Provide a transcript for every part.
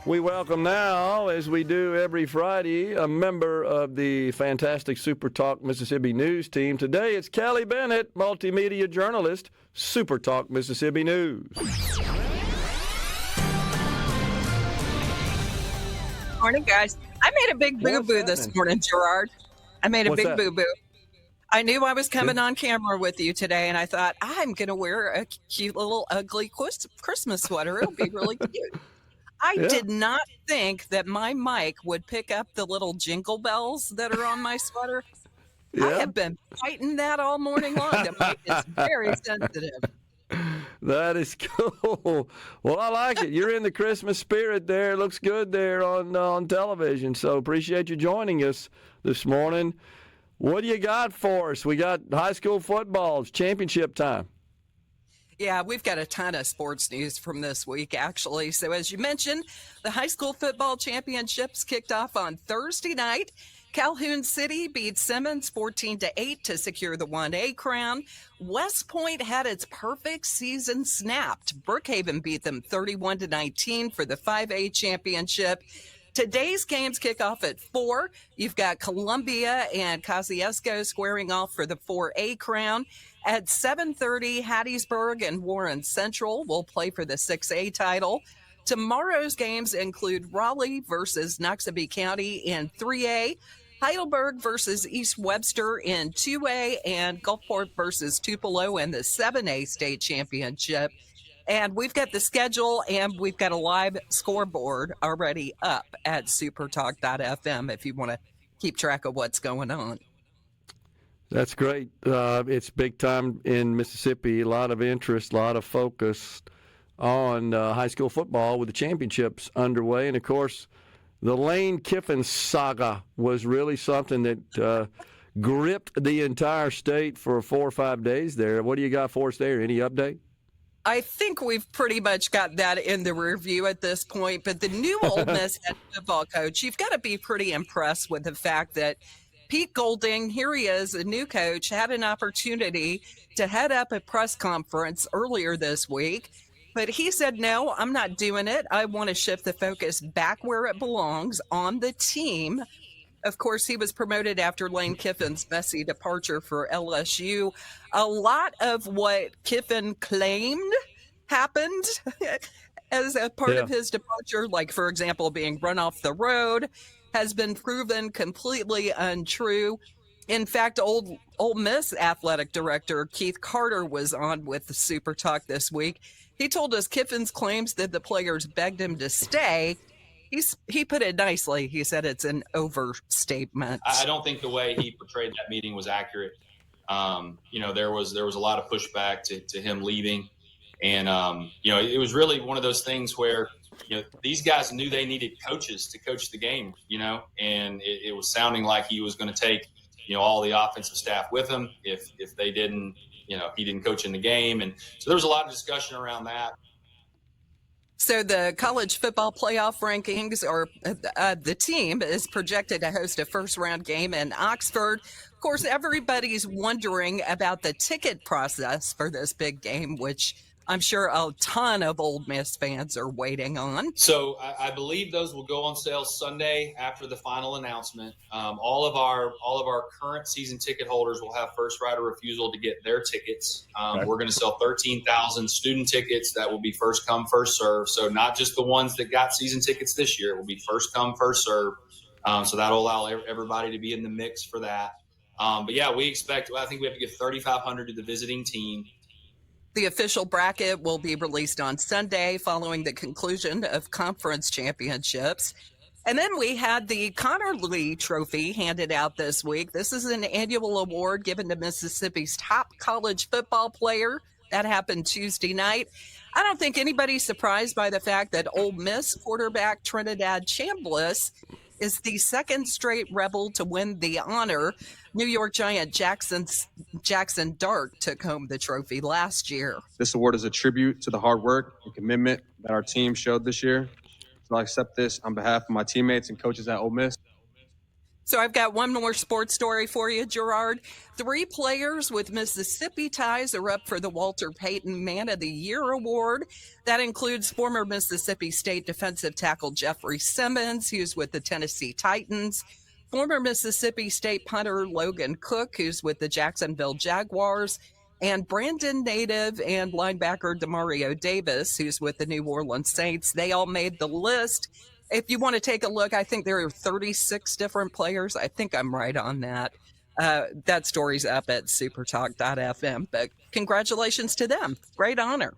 We welcome now, as we do every Friday, a member of the fantastic SuperTalk Mississippi News team. Today it's Kelly Bennett, Multimedia Journalist, SuperTalk Mississippi News. Morning, guys. I made a big boo-boo this morning, Gerard. I made a big boo-boo. I knew I was coming on camera with you today, and I thought, I'm going to wear a cute little ugly Christmas sweater. It'll be really cute. I did not think that my mic would pick up the little jingle bells that are on my sweater. I have been fighting that all morning long. The mic is very sensitive. That is cool. Well, I like it. You're in the Christmas spirit there. It looks good there on television. So appreciate you joining us this morning. What do you got for us? We got high school football. It's championship time. Yeah, we've got a ton of sports news from this week, actually. So as you mentioned, the high school football championships kicked off on Thursday night. Calhoun City beat Simmons 14-8 to secure the 1A crown. West Point had its perfect season snapped. Brookhaven beat them 31-19 for the 5A championship. Today's games kick off at 4. You've got Columbia and Kosciuszko squaring off for the 4A crown. At 7:30, Hattiesburg and Warren Central will play for the 6A title. Tomorrow's games include Raleigh versus Noxubee County in 3A, Heidelberg versus East Webster in 2A, and Gulfport versus Tupelo in the 7A state championship. And we've got the schedule and we've got a live scoreboard already up at supertalk.fm if you want to keep track of what's going on. That's great. It's big time in Mississippi. A lot of interest, a lot of focus on high school football with the championships underway. And, of course, the Lane Kiffin saga was really something that gripped the entire state for 4 or 5 days there. What do you got for us there? Any update? I think we've pretty much got that in the review at this point. But the new Ole Miss head football coach, you've got to be pretty impressed with the fact that Pete Golding, here he is, a new coach, had an opportunity to head up a press conference earlier this week. But he said, no, I'm not doing it. I want to shift the focus back where it belongs, on the team. Of course, he was promoted after Lane Kiffin's messy departure for LSU. A lot of what Kiffin claimed happened as a part of his departure, like, for example, being run off the road, has been proven completely untrue. In fact, Ole Miss athletic director Keith Carter was on with the Super Talk this week. He told us Kiffin's claims that the players begged him to stay, he put it nicely. He said it's an overstatement. I don't think the way he portrayed that meeting was accurate. There was a lot of pushback to him leaving. And, it was really one of those things where, these guys knew they needed coaches to coach the game, and it was sounding like he was going to take, all the offensive staff with him if they didn't, he didn't coach in the game. And so there was a lot of discussion around that. So the college football playoff rankings, or the team is projected to host a first-round game in Oxford. Of course, everybody's wondering about the ticket process for this big game, which I'm sure a ton of Ole Miss fans are waiting on. So I believe those will go on sale Sunday after the final announcement. All of our current season ticket holders will have first right of refusal to get their tickets. We're going to sell 13,000 student tickets that will be first come, first serve. So not just the ones that got season tickets this year. It will be first come, first serve. So that'll allow everybody to be in the mix for that. But yeah, I think we have to give 3,500 to the visiting team. The official bracket will be released on Sunday following the conclusion of conference championships. And then we had the Connerly Trophy handed out this week. This is an annual award given to Mississippi's top college football player. That happened Tuesday night. I don't think anybody's surprised by the fact that Ole Miss quarterback Trinidad Chambliss is the second straight Rebel to win the honor. New York Giant Jackson Dart took home the trophy last year. This award is a tribute to the hard work and commitment that our team showed this year. So I accept this on behalf of my teammates and coaches at Ole Miss. So I've got one more sports story for you, Gerard. 3 players with Mississippi ties are up for the Walter Payton Man of the Year award. That includes former Mississippi State defensive tackle Jeffrey Simmons, who's with the Tennessee Titans, former Mississippi State punter Logan Cook, who's with the Jacksonville Jaguars, and Brandon native and linebacker Demario Davis, who's with the New Orleans Saints. They all made the list. If you want to take a look, I think there are 36 different players. I think I'm right on that. That story's up at supertalk.fm. But congratulations to them. Great honor.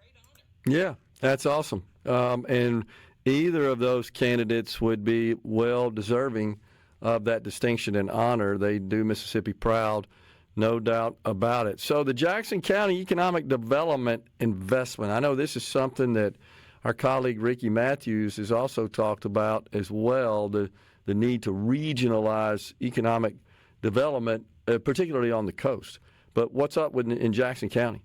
Yeah, that's awesome. And either of those candidates would be well deserving of that distinction and honor. They do Mississippi proud, no doubt about it. So the Jackson County Economic Development Investment, I know this is something that our colleague Ricky Matthews has also talked about as well, the need to regionalize economic development, particularly on the coast. But what's up in Jackson County?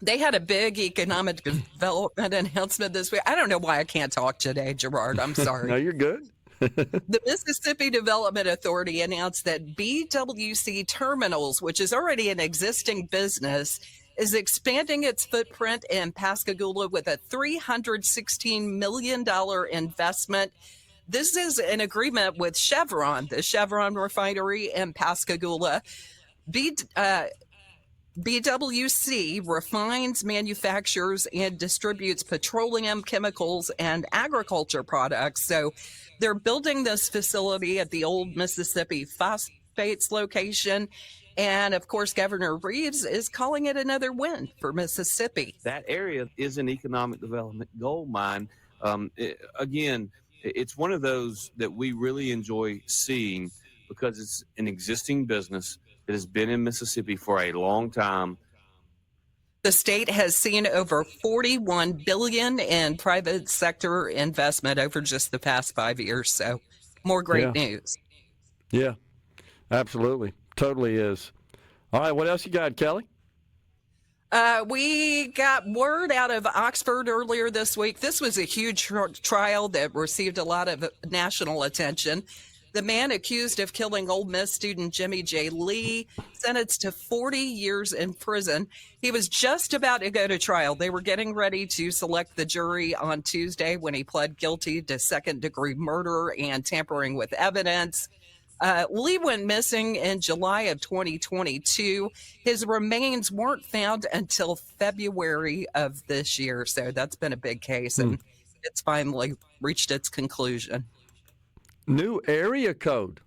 They had a big economic development announcement this week. I don't know why I can't talk today, Gerard. I'm sorry. No, you're good. The Mississippi Development Authority announced that BWC Terminals, which is already an existing business, is expanding its footprint in Pascagoula with a $316 million investment. This is an agreement with Chevron, the Chevron refinery in Pascagoula. BWC refines, manufactures, and distributes petroleum, chemicals, and agriculture products. So they're building this facility at the old Mississippi Phosphates location. And of course, Governor Reeves is calling it another win for Mississippi. That area is an economic development gold mine. It's one of those that we really enjoy seeing because it's an existing business that has been in Mississippi for a long time. The state has seen over $41 billion in private sector investment over just the past 5 years. So more great news. Yeah, absolutely. Totally is. All right, what else you got, Kelly? We got word out of Oxford earlier this week. This was a huge trial that received a lot of national attention. The man accused of killing Ole Miss student Jimmy J. Lee, sentenced to 40 years in prison. He was just about to go to trial. They were getting ready to select the jury on Tuesday when he pled guilty to second-degree murder and tampering with evidence. Lee went missing in July of 2022. His remains weren't found until February of this year. So that's been a big case, and it's finally reached its conclusion. New area code.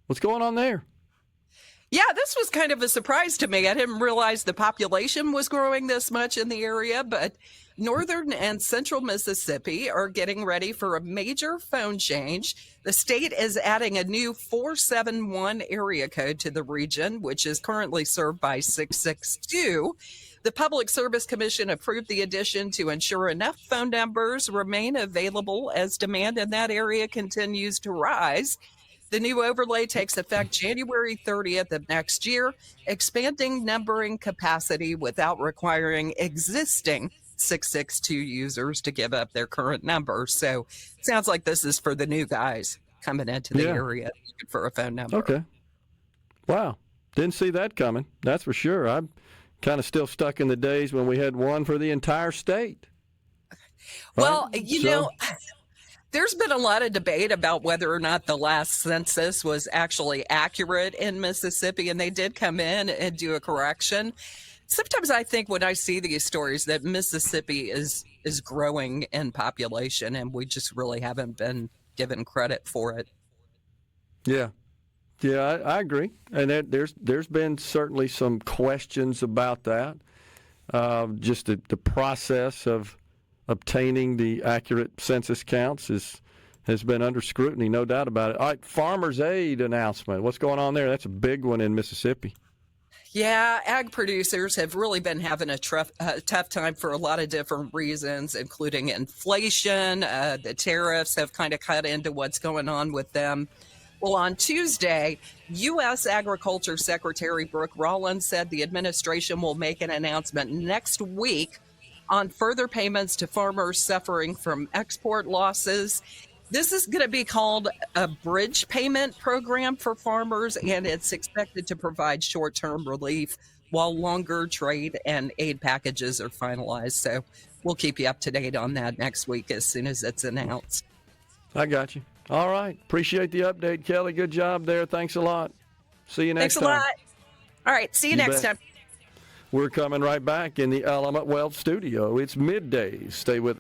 What's going on there? Yeah, this was kind of a surprise to me. I didn't realize the population was growing this much in the area, but northern and central Mississippi are getting ready for a major phone change. The state is adding a new 471 area code to the region, which is currently served by 662. The Public Service Commission approved the addition to ensure enough phone numbers remain available as demand in that area continues to rise. The new overlay takes effect January 30th of next year, expanding numbering capacity without requiring existing 662 users to give up their current number. So it sounds like this is for the new guys coming into the area for a phone number. Okay. Wow. Didn't see that coming. That's for sure. I'm kind of still stuck in the days when we had one for the entire state. Well, you know, there's been a lot of debate about whether or not the last census was actually accurate in Mississippi, and they did come in and do a correction. Sometimes I think when I see these stories that Mississippi is growing in population, and we just really haven't been given credit for it. Yeah. Yeah, I agree. And there's been certainly some questions about that. Just the process of obtaining the accurate census counts has been under scrutiny, no doubt about it. All right, Farmers Aid announcement. What's going on there? That's a big one in Mississippi. Yeah, ag producers have really been having a tough time for a lot of different reasons, including inflation. The tariffs have kind of cut into what's going on with them. Well, on Tuesday, U.S. Agriculture Secretary Brooke Rollins said the administration will make an announcement next week on further payments to farmers suffering from export losses. This is going to be called a bridge payment program for farmers, and it's expected to provide short-term relief while longer trade and aid packages are finalized. So we'll keep you up to date on that next week as soon as it's announced. I got you. All right. Appreciate the update, Kelly. Good job there. Thanks a lot. See you next Thanks time. a lot. All right. See you next time. We're coming right back in the Element Wealth studio. It's middays. Stay with us.